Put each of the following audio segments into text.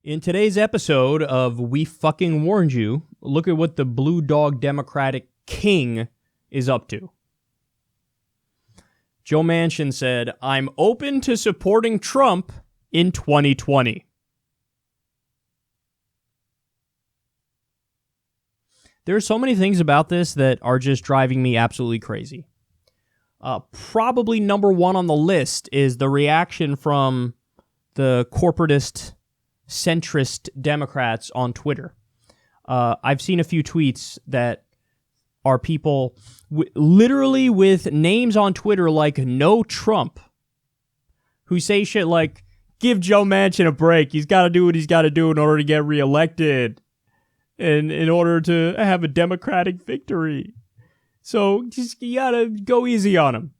In today's episode of We Fucking Warned You, look at what the Blue Dog Democratic King is up to. Joe Manchin said, "I'm open to supporting Trump in 2020. There are so many things about this that are just driving me absolutely crazy. Probably number one on the list is the reaction from the corporatist, centrist Democrats on Twitter. I've seen a few tweets that are people literally with names on Twitter like No Trump, who say shit like, give Joe Manchin a break. He's got to do what he's got to do in order to get reelected and in order to have a Democratic victory. So just, you got to go easy on him.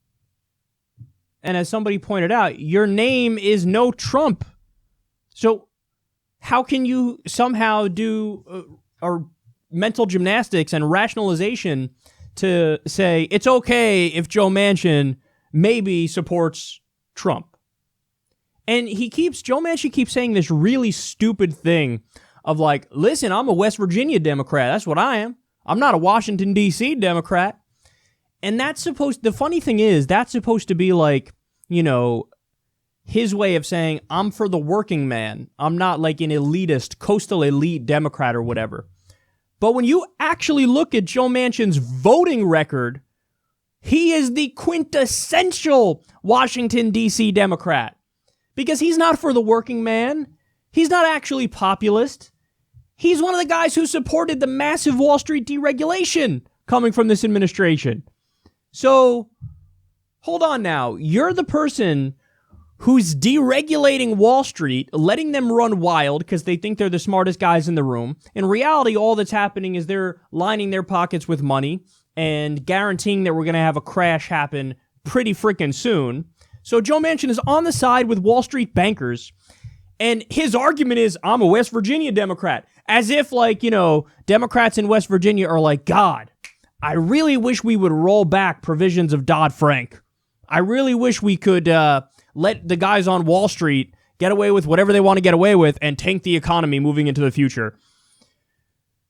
And as somebody pointed out, your name is No Trump. So how can you somehow do mental gymnastics and rationalization to say it's okay if Joe Manchin maybe supports Trump? And Joe Manchin keeps saying this really stupid thing of like, listen, I'm a West Virginia Democrat. That's what I am. I'm not a Washington, D.C. Democrat. And the funny thing is, that's supposed to be like, you know, his way of saying, I'm for the working man. I'm not like an elitist, coastal elite Democrat or whatever. But when you actually look at Joe Manchin's voting record, he is the quintessential Washington, D.C. Democrat. Because he's not for the working man. He's not actually populist. He's one of the guys who supported the massive Wall Street deregulation coming from this administration. So, hold on now. You're the person who's deregulating Wall Street, letting them run wild because they think they're the smartest guys in the room. In reality, all that's happening is they're lining their pockets with money and guaranteeing that we're going to have a crash happen pretty freaking soon. So Joe Manchin is on the side with Wall Street bankers, and his argument is, I'm a West Virginia Democrat. As if, like, you know, Democrats in West Virginia are like, God, I really wish we would roll back provisions of Dodd-Frank. I really wish we could let the guys on Wall Street get away with whatever they want to get away with and tank the economy moving into the future.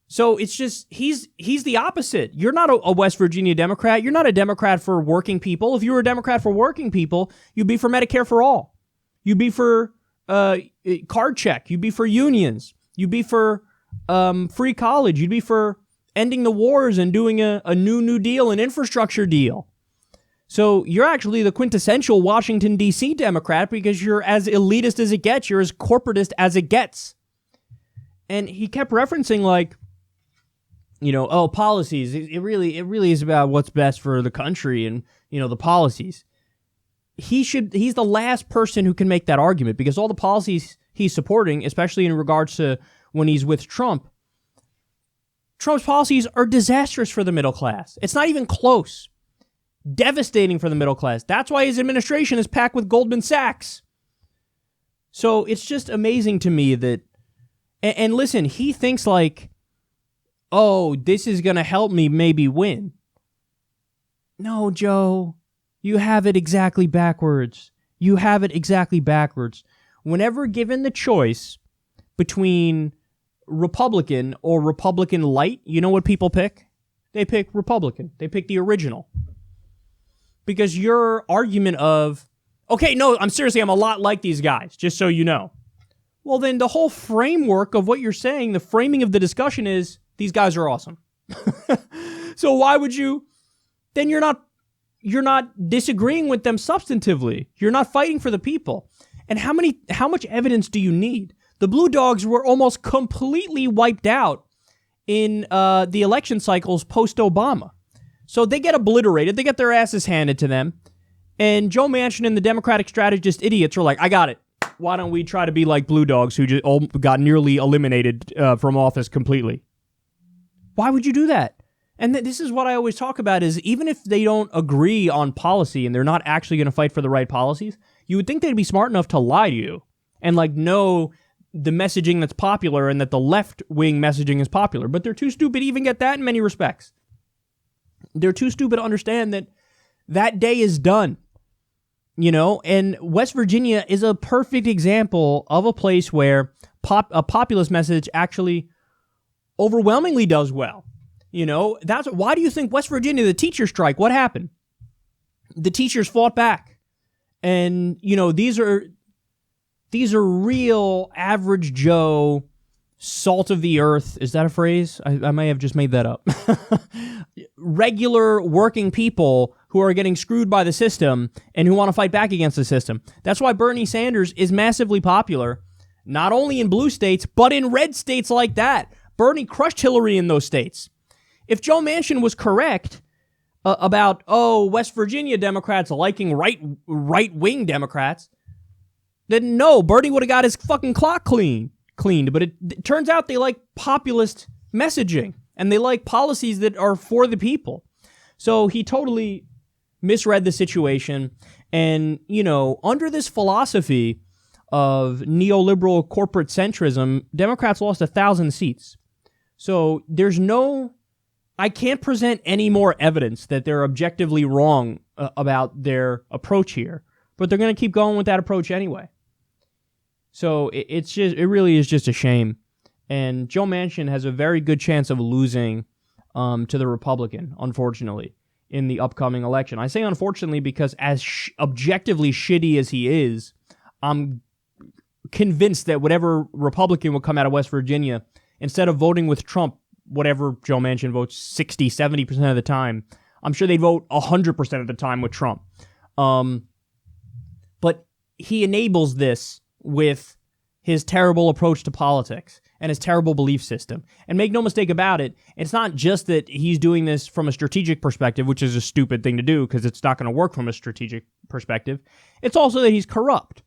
So it's just, he's the opposite. You're not a West Virginia Democrat. You're not a Democrat for working people. If you were a Democrat for working people, you'd be for Medicare for all. You'd be for card check. You'd be for unions. You'd be for free college. You'd be for ending the wars and doing a new deal, an infrastructure deal. So you're actually the quintessential Washington, D.C. Democrat because you're as elitist as it gets. You're as corporatist as it gets. And he kept referencing like, you know, policies. It really is about what's best for the country and, you know, the policies. He's the last person who can make that argument because all the policies he's supporting, especially in regards to when he's with Trump's policies are disastrous for the middle class. It's not even close. Devastating for the middle class. That's why his administration is packed with Goldman Sachs. So it's just amazing to me that, and listen, he thinks like, oh, this is going to help me maybe win. No, Joe, you have it exactly backwards. You have it exactly backwards. Whenever given the choice between Republican or Republican light, you know what people pick? They pick Republican. They pick the original. Because your argument of, okay, no, I'm a lot like these guys, just so you know. Well, then the whole framework of what you're saying, the framing of the discussion is, these guys are awesome. So why would you, then you're not disagreeing with them substantively. You're not fighting for the people. And how much evidence do you need? The Blue Dogs were almost completely wiped out in the election cycles post-Obama. So they get obliterated. They get their asses handed to them. And Joe Manchin and the Democratic strategist idiots are like, I got it. Why don't we try to be like Blue Dogs who just got nearly eliminated from office completely? Why would you do that? And this is what I always talk about is even if they don't agree on policy and they're not actually going to fight for the right policies, you would think they'd be smart enough to lie to you and like know the messaging that's popular and that the left-wing messaging is popular. But they're too stupid to even get that in many respects. They're too stupid to understand that that day is done. You know, and West Virginia is a perfect example of a place where a populist message actually overwhelmingly does well. Why do you think West Virginia, the teacher strike, what happened? The teachers fought back. And, these are real average Joe, salt of the earth. Is that a phrase? I may have just made that up. Regular working people who are getting screwed by the system and who want to fight back against the system. That's why Bernie Sanders is massively popular, not only in blue states, but in red states like that. Bernie crushed Hillary in those states. If Joe Manchin was correct about, West Virginia Democrats liking right-wing Democrats, then no, Bernie would have got his fucking clock cleaned. But it turns out they like populist messaging, and they like policies that are for the people. So he totally misread the situation. And, under this philosophy of neoliberal corporate centrism, Democrats lost 1,000 seats. So I can't present any more evidence that they're objectively wrong about their approach here, but they're going to keep going with that approach anyway. So it really is just a shame. And Joe Manchin has a very good chance of losing to the Republican, unfortunately, in the upcoming election. I say unfortunately because as objectively shitty as he is, I'm convinced that whatever Republican will come out of West Virginia, instead of voting with Trump, whatever Joe Manchin votes 60, 70% of the time, I'm sure they'd vote 100% of the time with Trump. But he enables this with his terrible approach to politics and his terrible belief system. And make no mistake about it, it's not just that he's doing this from a strategic perspective, which is a stupid thing to do because it's not going to work from a strategic perspective. It's also that he's corrupt.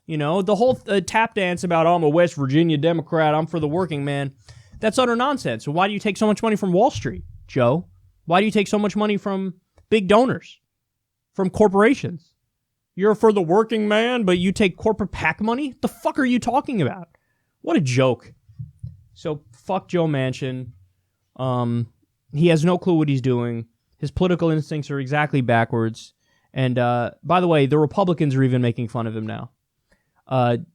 The whole tap dance about, I'm a West Virginia Democrat, I'm for the working man, that's utter nonsense. So why do you take so much money from Wall Street, Joe? Why do you take so much money from big donors, from corporations? You're for the working man, but you take corporate PAC money? What the fuck are you talking about? What a joke. So fuck Joe Manchin. He has no clue what he's doing. His political instincts are exactly backwards. And by the way, the Republicans are even making fun of him now. In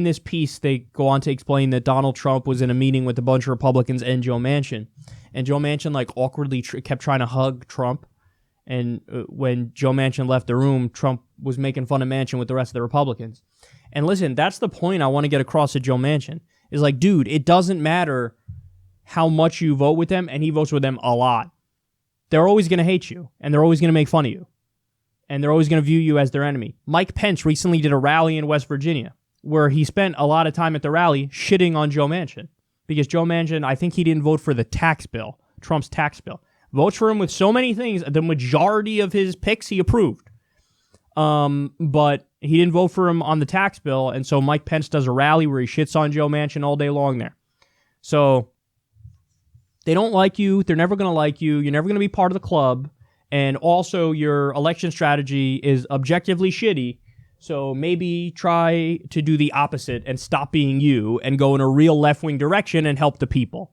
this piece, they go on to explain that Donald Trump was in a meeting with a bunch of Republicans and Joe Manchin. And Joe Manchin, awkwardly kept trying to hug Trump. And when Joe Manchin left the room, Trump was making fun of Manchin with the rest of the Republicans. And listen, that's the point I want to get across to Joe Manchin. Is dude, it doesn't matter how much you vote with them, and he votes with them a lot. They're always going to hate you, and they're always going to make fun of you. And they're always going to view you as their enemy. Mike Pence recently did a rally in West Virginia, where he spent a lot of time at the rally shitting on Joe Manchin. Because Joe Manchin, I think he didn't vote for the tax bill, Trump's tax bill. Votes for him with so many things, the majority of his picks he approved. But he didn't vote for him on the tax bill, and so Mike Pence does a rally where he shits on Joe Manchin all day long there. So they don't like you. They're never going to like you. You're never going to be part of the club. And also your election strategy is objectively shitty. So maybe try to do the opposite and stop being you and go in a real left-wing direction and help the people.